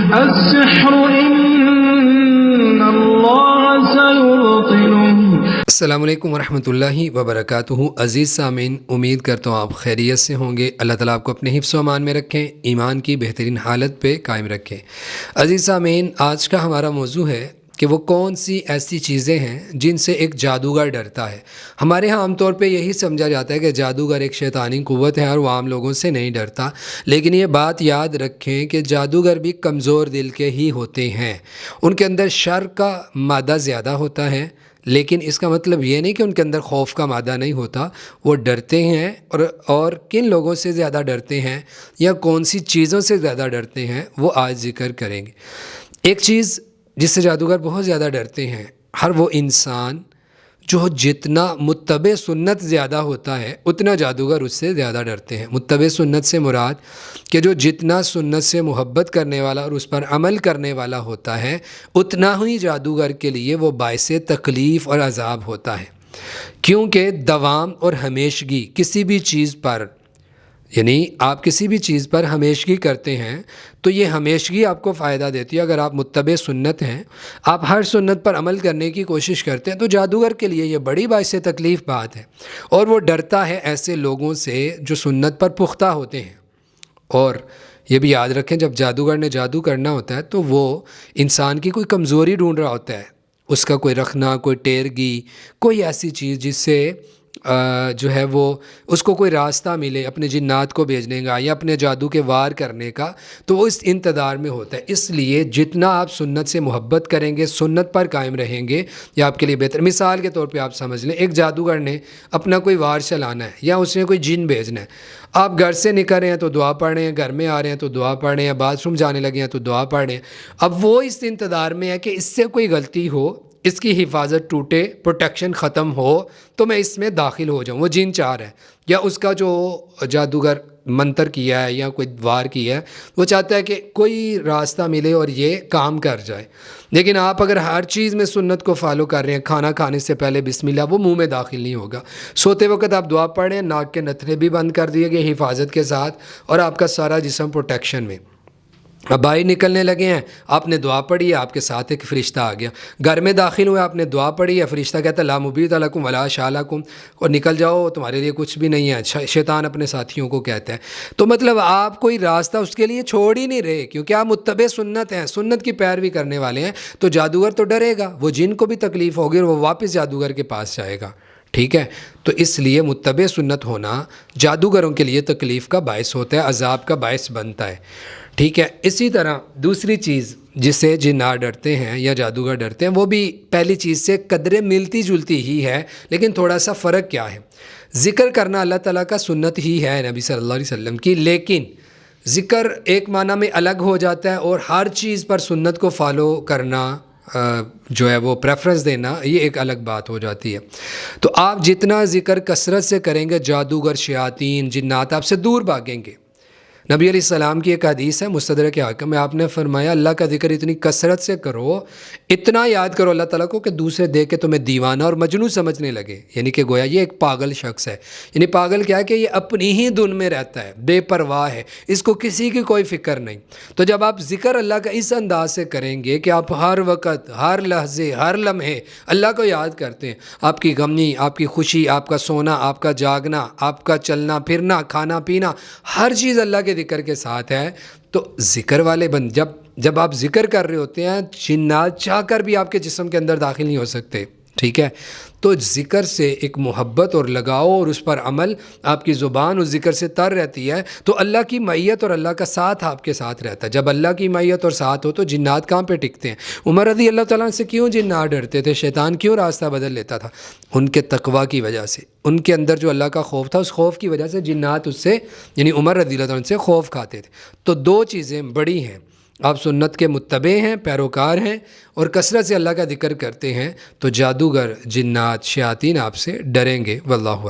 السحر إن الله سيبطله۔ السلام علیکم ورحمۃ اللہ وبرکاتہ۔ عزیز سامعین، امید کرتا ہوں آپ خیریت سے ہوں گے۔ اللہ تعالیٰ آپ کو اپنے حفظ و امان میں رکھیں، ایمان کی بہترین حالت پہ قائم رکھیں۔ عزیز سامعین، آج کا ہمارا موضوع ہے کہ وہ کون سی ایسی چیزیں ہیں جن سے ایک جادوگر ڈرتا ہے۔ ہمارے ہاں عام طور پہ یہی سمجھا جاتا ہے کہ جادوگر ایک شیطانی قوت ہے اور وہ عام لوگوں سے نہیں ڈرتا، لیکن یہ بات یاد رکھیں کہ جادوگر بھی کمزور دل کے ہی ہوتے ہیں۔ ان کے اندر شر کا مادہ زیادہ ہوتا ہے، لیکن اس کا مطلب یہ نہیں کہ ان کے اندر خوف کا مادہ نہیں ہوتا۔ وہ ڈرتے ہیں اور کن لوگوں سے زیادہ ڈرتے ہیں یا کون سی چیزوں سے زیادہ ڈرتے ہیں وہ آج ذکر کریں گے۔ ایک چیز جس سے جادوگر بہت زیادہ ڈرتے ہیں، ہر وہ انسان جو جتنا متبع سنت زیادہ ہوتا ہے اتنا جادوگر اس سے زیادہ ڈرتے ہیں۔ متبع سنت سے مراد کہ جو جتنا سنت سے محبت کرنے والا اور اس پر عمل کرنے والا ہوتا ہے اتنا ہی جادوگر کے لیے وہ باعث تکلیف اور عذاب ہوتا ہے، کیونکہ دوام اور ہمیشگی کسی بھی چیز پر، یعنی آپ کسی بھی چیز پر ہمیشگی کرتے ہیں تو یہ ہمیشگی آپ کو فائدہ دیتی ہے۔ اگر آپ متبع سنت ہیں، آپ ہر سنت پر عمل کرنے کی کوشش کرتے ہیں، تو جادوگر کے لیے یہ بڑی باعث تکلیف بات ہے، اور وہ ڈرتا ہے ایسے لوگوں سے جو سنت پر پختہ ہوتے ہیں۔ اور یہ بھی یاد رکھیں، جب جادوگر نے جادو کرنا ہوتا ہے تو وہ انسان کی کوئی کمزوری ڈھونڈ رہا ہوتا ہے، اس کا کوئی رکھنا، کوئی ٹیرگی، کوئی ایسی چیز جس سے جو ہے وہ اس کو کوئی راستہ ملے اپنے جنات کو بھیجنے کا یا اپنے جادو کے وار کرنے کا، تو وہ اس انتظار میں ہوتا ہے۔ اس لیے جتنا آپ سنت سے محبت کریں گے، سنت پر قائم رہیں گے، یہ آپ کے لیے بہتر۔ مثال کے طور پہ آپ سمجھ لیں، ایک جادوگر نے اپنا کوئی وار چلانا ہے یا اس نے کوئی جن بھیجنا ہے۔ آپ گھر سے نکل رہے ہیں تو دعا پڑھ رہے ہیں، گھر میں آ رہے ہیں تو دعا پڑھ رہے ہیں، باتھ روم جانے لگے ہیں تو دعا پڑھ رہے ہیں۔ اب وہ اس انتظار میں ہے کہ اس سے کوئی غلطی ہو، اس کی حفاظت ٹوٹے، پروٹیکشن ختم ہو تو میں اس میں داخل ہو جاؤں۔ وہ جن چاہ رہا ہے، یا اس کا جو جادوگر منتر کیا ہے یا کوئی وار کیا ہے وہ چاہتا ہے کہ کوئی راستہ ملے اور یہ کام کر جائے۔ لیکن آپ اگر ہر چیز میں سنت کو فالو کر رہے ہیں، کھانا کھانے سے پہلے بسم اللہ، وہ منہ میں داخل نہیں ہوگا۔ سوتے وقت آپ دعا پڑھ رہے ہیں، ناک کے نتھرے بھی بند کر دیے گئے حفاظت کے ساتھ، اور آپ کا سارا جسم پروٹیکشن میں۔ اب باہر نکلنے لگے ہیں، آپ نے دعا پڑھی ہے، آپ کے ساتھ ایک فرشتہ آ گیا۔ گھر میں داخل ہوئے، آپ نے دعا پڑھی ہے، فرشتہ کہتا ہے لا مبیت لکم ولا شالکم، اور نکل جاؤ، تمہارے لیے کچھ بھی نہیں ہے۔ شیطان اپنے ساتھیوں کو کہتا ہے۔ تو مطلب آپ کوئی راستہ اس کے لیے چھوڑ ہی نہیں رہے، کیونکہ آپ متبع سنت ہیں، سنت کی پیروی کرنے والے ہیں۔ تو جادوگر تو ڈرے گا، وہ جن کو بھی تکلیف ہوگی اور وہ واپس جادوگر کے پاس جائے گا، ٹھیک ہے؟ تو اس لیے متبع سنت ہونا جادوگروں کے لیے تکلیف کا باعث ہوتا ہے، عذاب کا باعث بنتا ہے، ٹھیک ہے؟ اسی طرح دوسری چیز جس سے جنات ڈرتے ہیں یا جادوگر ڈرتے ہیں، وہ بھی پہلی چیز سے قدرے ملتی جلتی ہی ہے، لیکن تھوڑا سا فرق کیا ہے؟ ذکر کرنا اللہ تعالیٰ کا سنت ہی ہے نبی صلی اللہ علیہ وسلم کی، لیکن ذکر ایک معنی میں الگ ہو جاتا ہے، اور ہر چیز پر سنت کو فالو کرنا جو ہے وہ پریفرنس دینا، یہ ایک الگ بات ہو جاتی ہے۔ تو آپ جتنا ذکر کثرت سے کریں گے، جادوگر، شیاطین، جنات آپ سے دور بھاگیں گے۔ نبی علیہ السلام کی ایک حدیث ہے مستدرک حاکم میں، آپ نے فرمایا اللہ کا ذکر اتنی کثرت سے کرو، اتنا یاد کرو اللہ تعالیٰ کو کہ دوسرے دیکھ کے تمہیں دیوانہ اور مجنون سمجھنے لگے، یعنی کہ گویا یہ ایک پاگل شخص ہے۔ یعنی پاگل کیا ہے کہ یہ اپنی ہی دھن میں رہتا ہے، بے پرواہ ہے، اس کو کسی کی کوئی فکر نہیں۔ تو جب آپ ذکر اللہ کا اس انداز سے کریں گے کہ آپ ہر وقت، ہر لحظے، ہر لمحے اللہ کو یاد کرتے ہیں، آپ کی غمی، آپ کی خوشی، آپ کا سونا، آپ کا جاگنا، آپ کا چلنا پھرنا، کھانا پینا، ہر چیز اللہ کے ذکر کے ساتھ ہے، تو ذکر والے جب آپ ذکر کر رہے ہوتے ہیں، جنات چاہ کر بھی آپ کے جسم کے اندر داخل نہیں ہو سکتے، ٹھیک ہے؟ تو ذکر سے ایک محبت اور لگاؤ اور اس پر عمل، آپ کی زبان اس ذکر سے تر رہتی ہے، تو اللہ کی معیت اور اللہ کا ساتھ آپ کے ساتھ رہتا ہے۔ جب اللہ کی معیت اور ساتھ ہو تو جنات کہاں پہ ٹکتے ہیں؟ عمر رضی اللہ تعالیٰ سے کیوں جنات ڈرتے تھے؟ شیطان کیوں راستہ بدل لیتا تھا؟ ان کے تقویٰ کی وجہ سے، ان کے اندر جو اللہ کا خوف تھا، اس خوف کی وجہ سے جنات اس سے، یعنی عمر رضی اللہ تعالیٰ سے خوف کھاتے تھے۔ تو دو چیزیں بڑی ہیں، آپ سنت کے متبع ہیں، پیروکار ہیں، اور کثرت سے اللہ کا ذکر کرتے ہیں، تو جادوگر، جنات، شیاطین آپ سے ڈریں گے۔ واللہ اعلم۔